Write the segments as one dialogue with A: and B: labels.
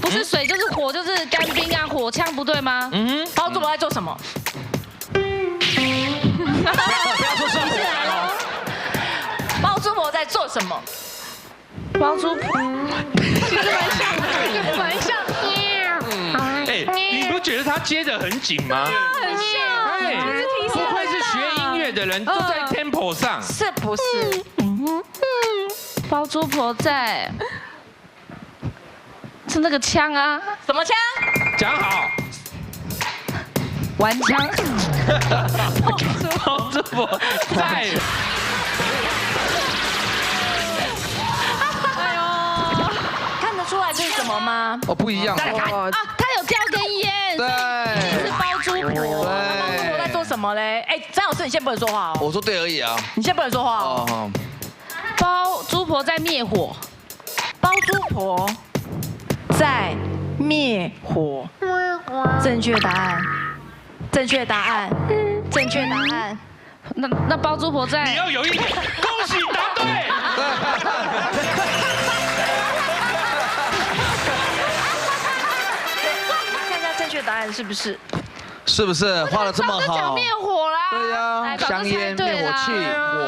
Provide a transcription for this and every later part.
A: 不是水就是火就是干冰啊，火枪不对吗？
B: 嗯哼，
C: 包租婆在做什么？
B: 不要说生活来了。
C: 包租婆在做什么？
A: 包租婆，其实蛮像的，蛮像。
B: 哎，你不觉得他接得很紧吗？
A: 很像，
B: 哎，不愧是学音乐的人，都在 tempo 上。
C: 是不是？
A: 包租婆在，是那个枪啊，
C: 什么枪？
B: 讲好。
A: 玩枪。
B: 包租婆在。
C: 哎呦，看得出来这是什么吗？
D: 哦，不一样哦。
A: 啊，他有叼根烟，
D: 对，
A: 是包租婆。
C: 包租婆在做什么嘞？哎，张老师，你先不能说话哦。
D: 我说对而已啊。
C: 你先不能说话哦。
D: 哦，
A: 包租婆在灭火，
C: 包租婆在灭火。正确答案。正确答案。正确答案。
A: 那包租婆
B: 你
A: 在，
B: 要有一点，恭喜答对。
C: 看一下正确答案是不是？
D: 是不是画的这么
A: 讲
D: 好？
A: 灭火啦。
D: 对呀，
A: 来早就
D: 香烟、
A: 猜对啦
D: 灭火器、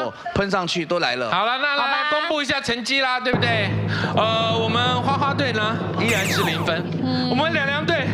D: 火喷上去都来了。
B: 好了，那来公布一下成绩啦，对不对？我们花花队呢依然是0分，我们凉凉队